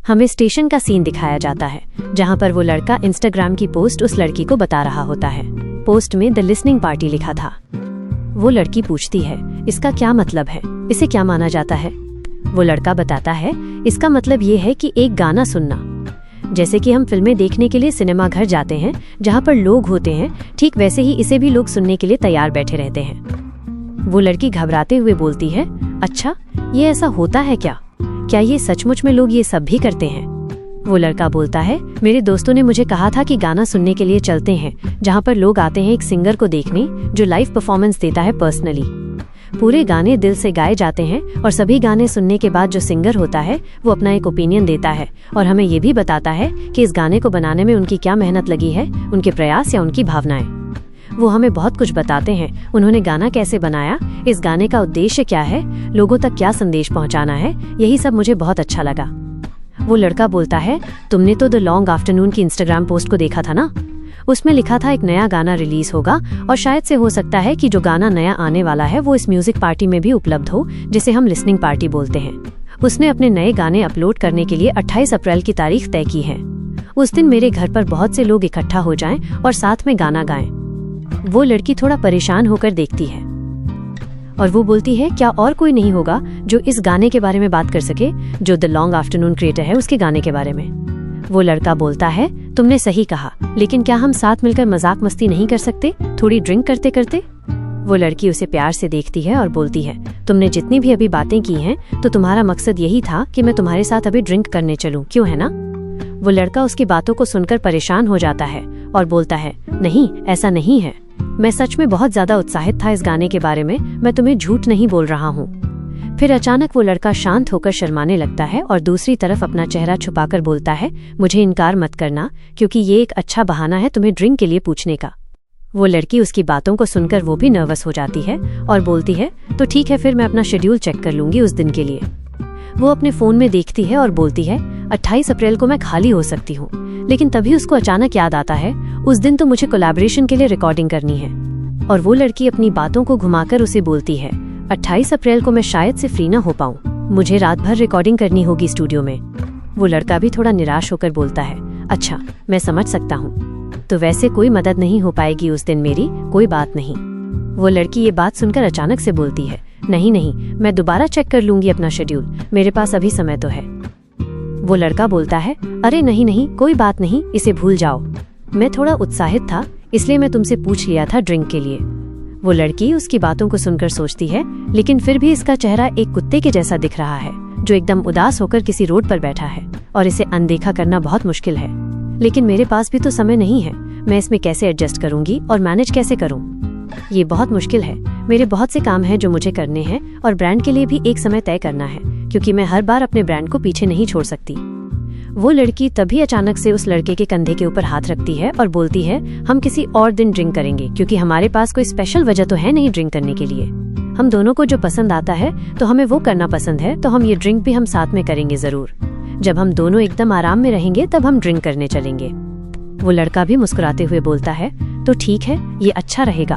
हमें स्टेशन का सीन दिखाया जाता है जहाँ पर वो लड़का इंस्टाग्राम की पोस्ट उस लड़की को बता रहा होता है। पोस्ट में द लिसनिंग पार्टी लिखा था। वो लड़की पूछती है, इसका क्या मतलब है, इसे क्या माना जाता है? वो लड़का बताता है, इसका मतलब ये है कि एक गाना सुनना। जैसे कि हम फिल्में देखने के लिए सिनेमा घर जाते हैं जहाँ पर लोग होते हैं, ठीक वैसे ही इसे भी लोग सुनने के लिए तैयार बैठे रहते हैं। वो लड़की घबराते हुए बोलती है, अच्छा, ये ऐसा होता है क्या? क्या ये सचमुच में लोग ये सब भी करते हैं? वो लड़का बोलता है, मेरे दोस्तों ने मुझे कहा था कि गाना सुनने के लिए चलते हैं जहाँ पर लोग आते हैं एक सिंगर को देखने जो लाइव परफॉर्मेंस देता है पर्सनली। पूरे गाने दिल से गाए जाते हैं और सभी गाने सुनने के बाद जो सिंगर होता है वो अपना एक ओपिनियन देता है और हमें ये भी बताता है कि इस गाने को बनाने में उनकी क्या मेहनत लगी है, उनके प्रयास या उनकी भावनाएं। वो हमें बहुत कुछ बताते हैं, उन्होंने गाना कैसे बनाया, इस गाने का उद्देश्य क्या है, लोगों तक क्या संदेश पहुंचाना है, यही सब मुझे बहुत अच्छा लगा। वो लड़का बोलता है, तुमने तो द लॉन्ग आफ्टरनून की इंस्टाग्राम पोस्ट को देखा था ना? उसमें लिखा था एक नया गाना रिलीज होगा और शायद से हो सकता है कि जो गाना नया आने वाला है वो इस म्यूजिक पार्टी में भी उपलब्ध हो, जिसे हम लिसनिंग पार्टी बोलते हैं। उसने अपने नए गाने अपलोड करने के लिए 28 अप्रैल की तारीख तय की है। उस दिन मेरे घर पर बहुत से लोग इकट्ठा हो जाएं और साथ में गाना गाएं। वो लड़की थोड़ा परेशान होकर देखती है और वो बोलती है, क्या और कोई नहीं होगा जो इस गाने के बारे में बात कर सके, जो द लॉन्ग आफ्टरनून क्रिएटर है उसके गाने के बारे में? वो लड़का बोलता है, तुमने सही कहा, लेकिन क्या हम साथ मिलकर मजाक मस्ती नहीं कर सकते, थोड़ी ड्रिंक करते करते? वो लड़की उसे प्यार से देखती है और बोलती है, तुमने जितनी भी अभी बातें की हैं तो तुम्हारा मकसद यही था कि मैं तुम्हारे साथ अभी ड्रिंक करने चलूं, क्यों है ना? वो लड़का उसकी बातों को सुनकर परेशान हो जाता है और बोलता है, नहीं, ऐसा नहीं है, मैं सच में बहुत ज्यादा उत्साहित था इस गाने के बारे में, मैं तुम्हें झूठ नहीं बोल रहा हूँ। फिर अचानक वो लड़का शांत होकर शर्माने लगता है और दूसरी तरफ अपना चेहरा छुपाकर बोलता है, मुझे इनकार मत करना, क्योंकि ये एक अच्छा बहाना है तुम्हें ड्रिंक के लिए पूछने का। वो लड़की उसकी बातों को सुनकर वो भी नर्वस हो जाती है और बोलती है, तो ठीक है, फिर मैं अपना शेड्यूल चेक कर लूंगी उस दिन के लिए। वो अपने फोन में देखती है और बोलती है, 28 अप्रैल को मैं खाली हो सकती हूँ, लेकिन तभी उसको अचानक याद आता है, उस दिन तो मुझे कोलैबोरेशन के लिए रिकॉर्डिंग करनी है। और वो लड़की अपनी बातों को घुमाकर उसे बोलती है, 28 अप्रैल को मैं शायद से फ्री ना हो पाऊँ, मुझे रात भर रिकॉर्डिंग करनी होगी स्टूडियो में। वो लड़का भी थोड़ा निराश होकर बोलता है, अच्छा, मैं समझ सकता हूँ, तो वैसे कोई मदद नहीं हो पाएगी उस दिन मेरी, कोई बात नहीं। वो लड़की ये बात सुनकर अचानक से बोलती है, नहीं नहीं, मैं दोबारा चेक कर लूंगी अपना शेड्यूल, मेरे पास अभी समय तो है। वो लड़का बोलता है, अरे नहीं नहीं, कोई बात नहीं, इसे भूल जाओ, मैं थोड़ा उत्साहित था इसलिए मैं तुमसे पूछ लिया था ड्रिंक के लिए। वो लड़की उसकी बातों को सुनकर सोचती है, लेकिन फिर भी इसका चेहरा एक कुत्ते के जैसा दिख रहा है जो एकदम उदास होकर किसी रोड पर बैठा है और इसे अनदेखा करना बहुत मुश्किल है। लेकिन मेरे पास भी तो समय नहीं है, मैं इसमें कैसे एडजस्ट करूंगी और मैनेज कैसे करूं? ये बहुत मुश्किल है, मेरे बहुत से काम हैं जो मुझे करने हैं और ब्रांड के लिए भी एक समय तय करना है, क्योंकि मैं हर बार अपने ब्रांड को पीछे नहीं छोड़ सकती। वो लड़की तभी अचानक से उस लड़के के कंधे के ऊपर हाथ रखती है और बोलती है, हम किसी और दिन ड्रिंक करेंगे, क्योंकि हमारे पास कोई स्पेशल वजह तो है नहीं ड्रिंक करने के लिए। हम दोनों को जो पसंद आता है तो हमें वो करना पसंद है, तो हम ये ड्रिंक भी हम साथ में करेंगे जरूर। जब हम दोनों एकदम आराम में रहेंगे तब हम ड्रिंक करने चलेंगे। वो लड़का भी मुस्कुराते हुए बोलता है, तो ठीक है, ये अच्छा रहेगा,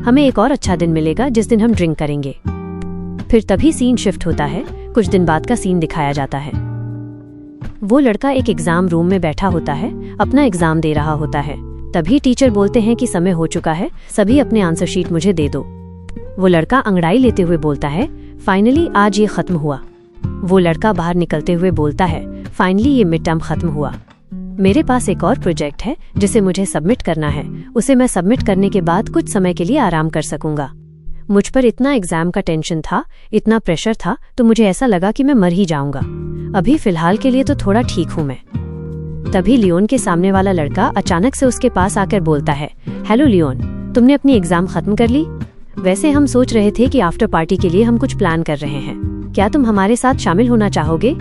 हमें एक और अच्छा दिन मिलेगा जिस दिन हम ड्रिंक करेंगे। फिर तभी सीन शिफ्ट होता है, कुछ दिन बाद का सीन दिखाया जाता है। वो लड़का एक एग्जाम रूम में बैठा होता है, अपना एग्जाम दे रहा होता है। तभी टीचर बोलते हैं कि समय हो चुका है, सभी अपने आंसर शीट मुझे दे दो। वो लड़का अंगड़ाई लेते हुए बोलता है, फाइनली आज ये खत्म हुआ। वो लड़का बाहर निकलते हुए बोलता है, फाइनली ये मिड टर्म खत्म हुआ। मेरे पास एक और प्रोजेक्ट है जिसे मुझे सबमिट करना है, उसे मैं सबमिट करने के बाद कुछ समय के लिए आराम कर सकूंगा। मुझ पर इतना एग्जाम का टेंशन था, इतना प्रेशर था, तो मुझे ऐसा लगा कि मैं मर ही जाऊंगा। अभी फिलहाल के लिए तो थोड़ा ठीक हूँ मैं। तभी लियोन के सामने वाला लड़का अचानक से उसके पास आकर बोलता है, हेलो लियोन, तुमने अपनी एग्जाम खत्म कर ली? वैसे हम सोच रहे थे कि आफ्टर पार्टी के लिए हम कुछ प्लान कर रहे हैं, क्या तुम हमारे साथ शामिल होना चाहोगे?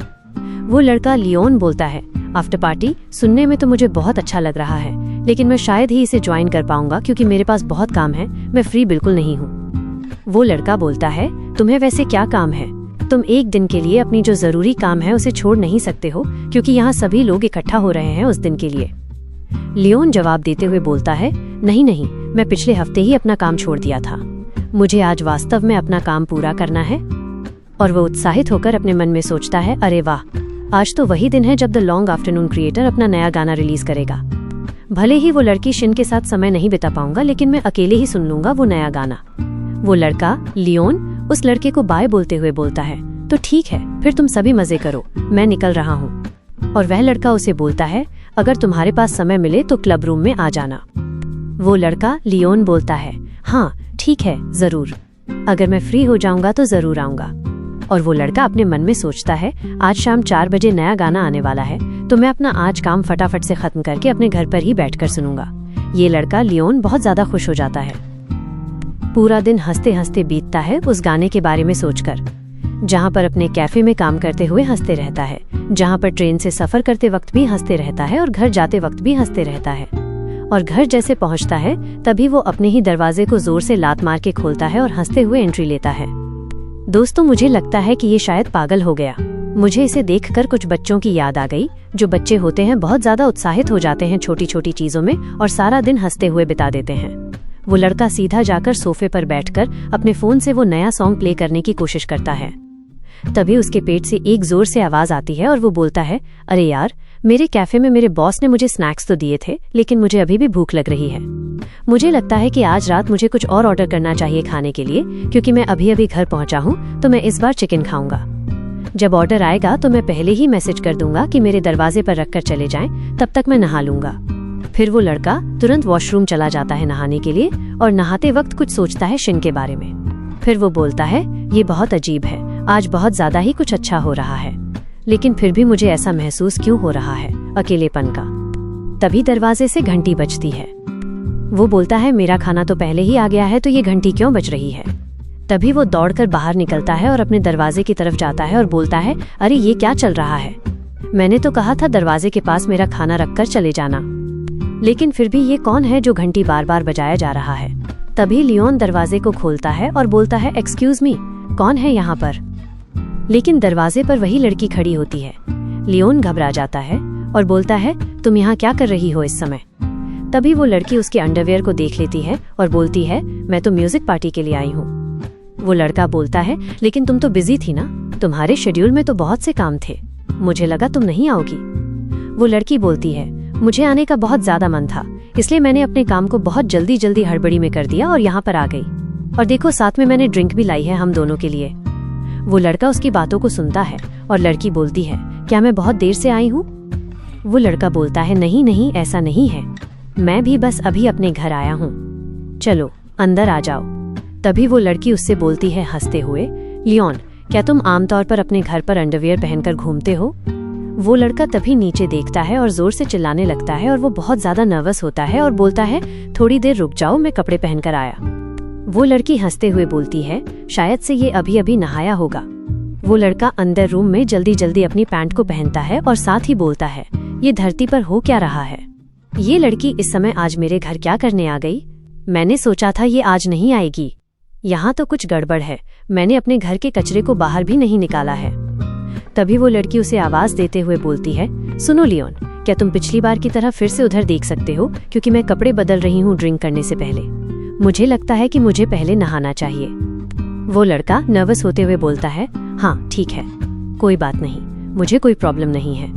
वो लड़का लियोन बोलता है, आफ्टर पार्टी सुनने में तो मुझे बहुत अच्छा लग रहा है, लेकिन मैं शायद ही इसे ज्वाइन कर पाऊंगा क्योंकि मेरे पास बहुत काम है, मैं फ्री बिल्कुल नहीं हूँ। वो लड़का बोलता है, तुम्हें वैसे क्या काम है? तुम एक दिन के लिए अपनी जो जरूरी काम है उसे छोड़ नहीं सकते हो, क्योंकि यहाँ सभी लोग इकट्ठा हो रहे हैं उस दिन के लिए। लियोन जवाब देते हुए बोलता है, नहीं नहीं, मैं पिछले हफ्ते ही अपना काम छोड़ दिया था, मुझे आज वास्तव में अपना काम पूरा करना है। और वो उत्साहित होकर अपने मन में सोचता है, अरे वाह, आज तो वही दिन है जब द लॉन्ग आफ्टरनून क्रिएटर अपना नया गाना रिलीज करेगा। भले ही वो लड़की शिन के साथ समय नहीं बिता पाऊंगा, लेकिन मैं अकेले ही सुन लूंगा वो नया गाना। वो लड़का लियोन उस लड़के को बाय बोलते हुए बोलता है, तो ठीक है, फिर तुम सभी मजे करो, मैं निकल रहा हूँ। और वह लड़का उसे बोलता है, अगर तुम्हारे पास समय मिले तो क्लब रूम में आ जाना। वो लड़का लियोन बोलता है, हाँ ठीक है, जरूर, अगर मैं फ्री हो जाऊंगा तो जरूर आऊंगा। और वो लड़का अपने मन में सोचता है, आज शाम 4 बजे नया गाना आने वाला है, तो मैं अपना आज काम फटाफट से खत्म करके अपने घर पर ही बैठकर सुनूंगा। ये लड़का लियोन बहुत ज्यादा खुश हो जाता है। पूरा दिन हंसते हंसते बीतता है उस गाने के बारे में सोचकर। जहाँ पर अपने कैफे में काम करते हुए हंसते रहता है, जहाँ पर ट्रेन से सफर करते वक्त भी हंसते रहता है और घर जाते वक्त भी हंसते रहता है। और घर जैसे पहुँचता है तभी वो अपने ही दरवाजे को जोर से लात मार के खोलता है और हंसते हुए एंट्री लेता है। दोस्तों, मुझे लगता है कि ये शायद पागल हो गया। मुझे इसे देखकर कुछ बच्चों की याद आ गई। जो बच्चे होते हैं बहुत ज्यादा उत्साहित हो जाते हैं छोटी छोटी चीजों में और सारा दिन हंसते हुए बिता देते हैं। वो लड़का सीधा जाकर सोफे पर बैठकर अपने फोन से वो नया सॉन्ग प्ले करने की कोशिश करता है। तभी उसके पेट से एक जोर से आवाज आती है और वो बोलता है, अरे यार, मेरे कैफे में मेरे बॉस ने मुझे स्नैक्स तो दिए थे, लेकिन मुझे अभी भी भूख लग रही है। मुझे लगता है कि आज रात मुझे कुछ और ऑर्डर करना चाहिए खाने के लिए, क्योंकि मैं अभी अभी घर पहुंचा हूँ, तो मैं इस बार चिकन खाऊंगा। जब ऑर्डर आएगा तो मैं पहले ही मैसेज कर दूंगा कि मेरे दरवाजे पर रखकर चले जाएं, तब तक मैं नहा लूंगा। फिर वो लड़का तुरंत वॉशरूम चला जाता है नहाने के लिए और नहाते वक्त कुछ सोचता है शिन के बारे में। फिर वो बोलता है, ये बहुत अजीब है, आज बहुत ज्यादा ही कुछ अच्छा हो रहा है, लेकिन फिर भी मुझे ऐसा महसूस क्यों हो रहा है, अकेलेपन का। तभी दरवाजे से घंटी बजती है। वो बोलता है, मेरा खाना तो पहले ही आ गया है, तो ये घंटी क्यों बज रही है। तभी वो दौड़कर बाहर निकलता है और अपने दरवाजे की तरफ जाता है और बोलता है, अरे ये क्या चल रहा है, मैंने तो कहा था दरवाजे के पास मेरा खाना रखकर चले जाना, लेकिन फिर भी ये कौन है जो घंटी बार बार बजाया जा रहा है। तभी लियोन दरवाजे को खोलता है और बोलता है, एक्सक्यूज मी, कौन है यहाँ पर। लेकिन दरवाजे पर वही लड़की खड़ी होती है। लियोन घबरा जाता है और बोलता है, तुम यहाँ क्या कर रही हो इस समय। तभी वो लड़की उसके अंडरवेयर को देख लेती है और बोलती है, मैं तो म्यूजिक पार्टी के लिए आई हूँ। वो लड़का बोलता है, लेकिन तुम तो बिजी थी ना, तुम्हारे शेड्यूल में तो बहुत से काम थे, मुझे लगा तुम नहीं आओगी। वो लड़की बोलती है, मुझे आने का बहुत ज्यादा मन था, इसलिए मैंने अपने काम को बहुत जल्दी जल्दी हड़बड़ी में कर दिया और यहाँ पर आ गई। और देखो, साथ में मैंने ड्रिंक भी लाई है हम दोनों के लिए। वो लड़का उसकी बातों को सुनता है और लड़की बोलती है, क्या मैं बहुत देर से आई हूँ। वो लड़का बोलता है, नहीं नहीं, ऐसा नहीं है, मैं भी बस अभी अपने घर आया हूँ, चलो अंदर आ जाओ। तभी वो लड़की उससे बोलती है हंसते हुए, लियोन, क्या तुम आमतौर पर अपने घर पर अंडरवियर पहनकर घूमते हो। वो लड़का तभी नीचे देखता है और जोर से चिल्लाने लगता है और वो बहुत ज्यादा नर्वस होता है और बोलता है, थोड़ी देर रुक जाओ, मैं कपड़े पहनकर आया। वो लड़की हंसते हुए बोलती है, शायद से ये अभी अभी नहाया होगा। वो लड़का अंदर रूम में जल्दी जल्दी अपनी पैंट को पहनता है और साथ ही बोलता है, ये धरती पर हो क्या रहा है। ये लड़की इस समय आज मेरे घर क्या करने आ गई। मैंने सोचा था ये आज नहीं आएगी, यहाँ तो कुछ गड़बड़ है, मैंने अपने घर के कचरे को बाहर भी नहीं निकाला है। तभी वो लड़की उसे आवाज देते हुए बोलती है, सुनो लियोन, क्या तुम पिछली बार की तरह फिर से उधर देख सकते हो, क्योंकि मैं कपड़े बदल रही हूँ ड्रिंक करने से पहले। मुझे लगता है कि मुझे पहले नहाना चाहिए। वो लड़का नर्वस होते हुए बोलता है, हाँ ठीक है, कोई बात नहीं, मुझे कोई प्रॉब्लम नहीं है।